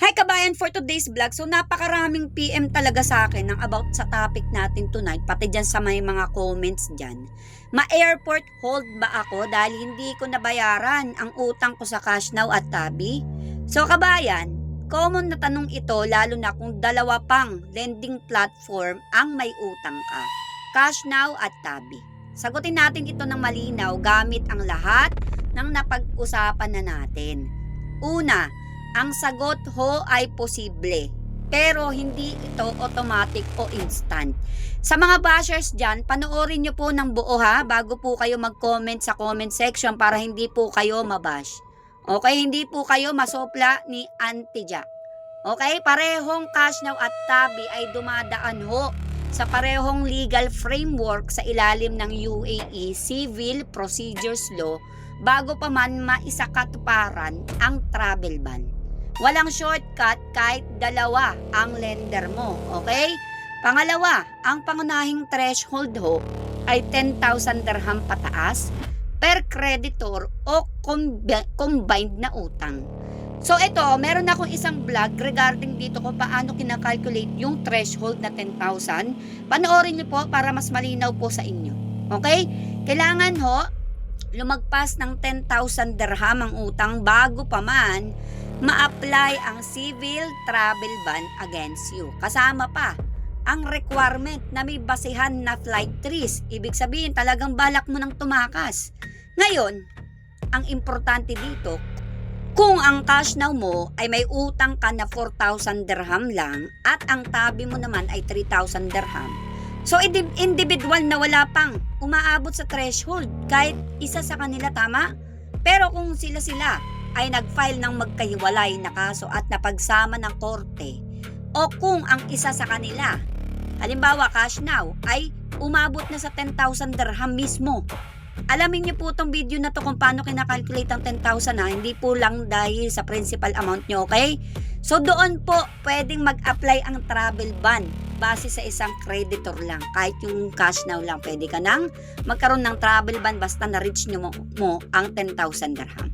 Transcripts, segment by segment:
Hi kabayan, for today's vlog, so napakaraming PM talaga sa akin ng about sa topic natin tonight, pati dyan sa may mga comments dyan. Ma-airport hold ba ako dahil hindi ko nabayaran ang utang ko sa Cash Now at Tabi? So kabayan, common na tanong ito lalo na kung dalawa pang lending platform ang may utang ka, Cash Now at Tabi. Sagutin natin ito ng malinaw gamit ang lahat ng napag-usapan na natin. Una, ang sagot ho ay posible, pero hindi ito automatic o instant. Sa mga bashers dyan, panoorin nyo po ng buo ha, bago po kayo mag-comment sa comment section para hindi po kayo mabash. Okay, hindi po kayo masopla ni Auntie Jack. Okay, parehong Cash Now at Tabi ay dumadaan ho sa parehong legal framework sa ilalim ng UAE Civil Procedures Law bago pa man maisakatuparan ang travel ban. Walang shortcut kahit dalawa ang lender mo, okay? Pangalawa, ang pangunahing threshold ho ay 10,000 dirham pataas per creditor o combined na utang. So ito, meron akong isang vlog regarding dito kung paano kinakalculate yung threshold na 10,000. Panoorin niyo po para mas malinaw po sa inyo. Okay? Kailangan ho, lumagpas ng 10,000 dirham ang utang bago pa man ma-apply ang civil travel ban against you. Kasama pa ang requirement na may basehan na flight risk. Ibig sabihin talagang balak mo nang tumakas. Ngayon, ang importante dito, kung ang Cash Now mo ay may utang ka na 4,000 dirham lang at ang Tabi mo naman ay 3,000 dirham. So individual na wala pang umaabot sa threshold kahit isa sa kanila, tama? Pero kung sila ay nag-file ng magkahiwalay na kaso at napagsama ng korte, o kung ang isa sa kanila, halimbawa Cash Now, ay umabot na sa 10,000 dirham mismo. Alamin niyo po itong video na to kung paano kinakalculate ang 10,000 ha, hindi po lang dahil sa principal amount niyo, okay? So doon po pwedeng mag-apply ang travel ban base sa isang creditor lang. Kahit yung Cash Now lang, pwede ka nang magkaroon ng travel ban basta na-reach mo ang 10,000 dirham.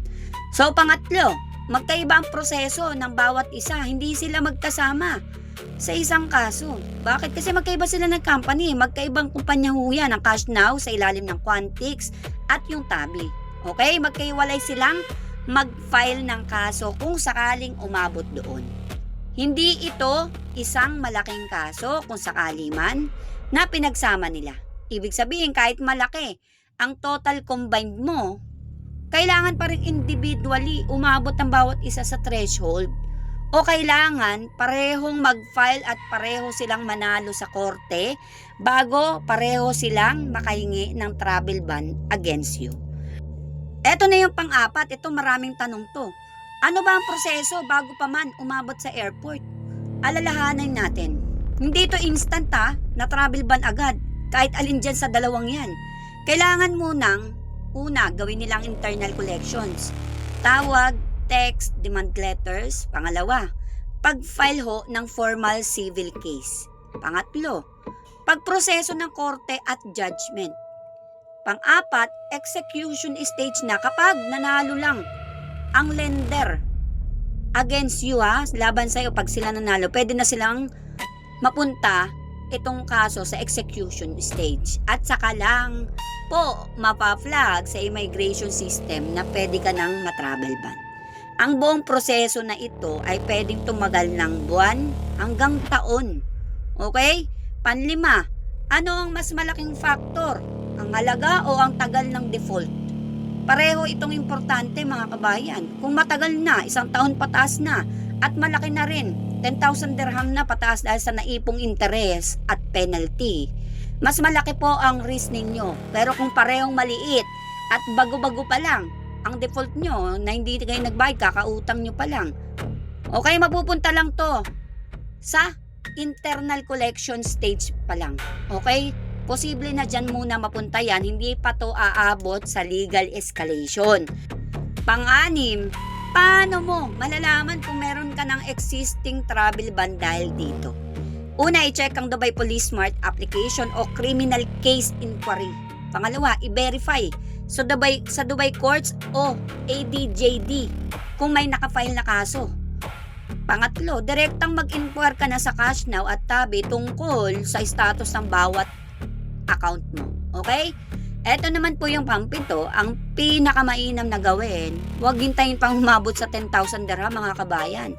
So pangatlo, magkaiba ang proseso ng bawat isa, hindi sila magkasama sa isang kaso. Bakit? Kasi magkaiba sila ng company, magkaibang kumpanya ho yan, ang Cash Now sa ilalim ng Quantix at yung Tabi. Okay? Magkaiwalay silang mag-file ng kaso kung sakaling umabot doon. Hindi ito isang malaking kaso kung sakali man na pinagsama nila. Ibig sabihin kahit malaki ang total combined mo, kailangan pa rin individually umabot ang bawat isa sa threshold o kailangan parehong mag-file at pareho silang manalo sa korte bago pareho silang makahingi ng travel ban against you. Eto na yung pang-apat, ito maraming tanong to. Ano ba ang proseso bago pa man umabot sa airport? Alalahanan natin, hindi ito instant na travel ban agad kahit alin dyan sa dalawang yan. Kailangan munang una, gawin nilang internal collections. Tawag, text, demand letters. Pangalawa, pag-file ho ng formal civil case. Pangatlo, pagproseso ng korte at judgment. Pang-apat, execution stage na kapag nanalo lang ang lender against you laban sa'yo. Pag sila nanalo, pwede na silang mapunta itong kaso sa execution stage. At saka lang po mapa-flag sa immigration system na pwede ka nang matravel ban. Ang buong proseso na ito ay pwedeng tumagal ng buwan hanggang taon. Okay? Panlima, ano ang mas malaking factor? Ang halaga o ang tagal ng default? Pareho itong importante mga kabayan. Kung matagal na, isang taon pataas na, at malaki na rin, 10,000 dirham na pataas dahil sa naipong interest at penalty, mas malaki po ang risk ninyo. Pero kung parehong maliit at bago-bago pa lang ang default nyo na hindi kayo nagbayad, kakautang nyo pa lang, okay, mapupunta lang to sa internal collection stage pa lang. Okay? Posible na dyan muna mapunta yan, hindi pa to aabot sa legal escalation. Pang-anim, paano mo malalaman kung meron ka ng existing travel ban dahil dito? Una, i-check ang Dubai Police Smart application o criminal case inquiry. Pangalawa, i-verify sa Dubai Courts o ADJD kung may nakafile na kaso. Pangatlo, direktang mag-inquire ka na sa Cash Now at Tabi tungkol sa status ng bawat account mo. Okay? Eto naman po yung pampito, ang pinakamainam na gawin, huwag hintayin pang umabot sa 10,000 dirham mga kabayan.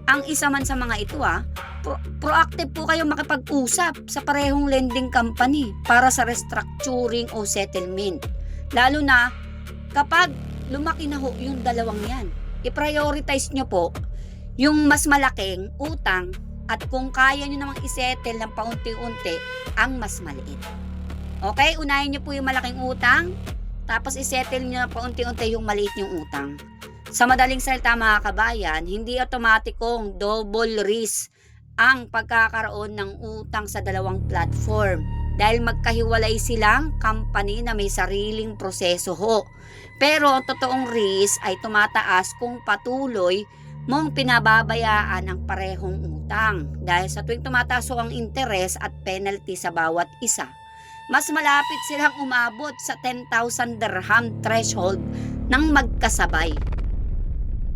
Ang isa man sa mga ito proactive po kayo makipag-usap sa parehong lending company para sa restructuring o settlement. Lalo na kapag lumaki na ho yung dalawang yan, i-prioritize nyo po yung mas malaking utang at kung kaya nyo namang isettle ng paunti-unti ang mas maliit. Okay, unahin nyo po yung malaking utang, tapos isettle nyo paunti-unti yung maliit yung utang. Sa madaling salita mga kabayan, hindi automatikong double risk ang pagkakaroon ng utang sa dalawang platform dahil magkahiwalay silang company na may sariling proseso ho. Pero ang totoong risk ay tumataas kung patuloy mong pinababayaan ang parehong utang dahil sa tuwing tumataas ho ang interest at penalty sa bawat isa, mas malapit silang umabot sa 10,000 dirham threshold ng magkasabay.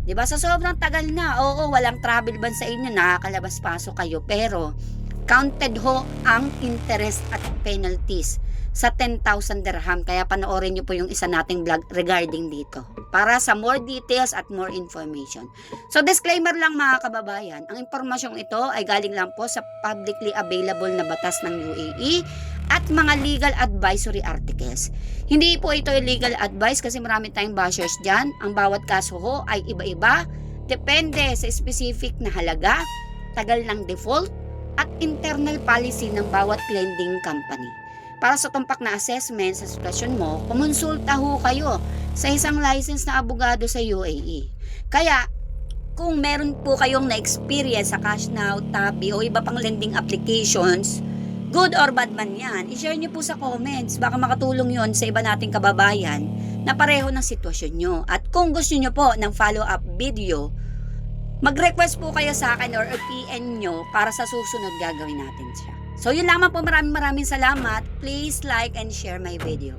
Diba? Sa sobrang tagal na, oo, walang travel ban sa inyo, nakakalabas-pasok kayo, pero counted ho ang interest at penalties sa 10,000 dirham. Kaya panoorin nyo po yung isa nating vlog regarding dito para sa more details at more information. So disclaimer lang mga kababayan, ang impormasyong ito ay galing lang po sa publicly available na batas ng UAE at mga legal advisory articles. Hindi po ito legal advice kasi marami tayong bashers dyan. Ang bawat kaso ho ay iba-iba, depende sa specific na halaga, tagal ng default, at internal policy ng bawat lending company. Para sa tumpak na assessment sa sitwasyon mo, kumonsulta ho kayo sa isang licensed na abogado sa UAE. Kaya, kung meron po kayong na-experience sa Cash Now, Tabi o iba pang lending applications, good or bad man yan, i-share nyo po sa comments. Baka makatulong yon sa iba nating kababayan na pareho ng sitwasyon nyo. At kung gusto nyo po ng follow-up video, mag-request po kayo sa akin or PM nyo para sa susunod gagawin natin siya. So yun lamang po, maraming salamat. Please like and share my video.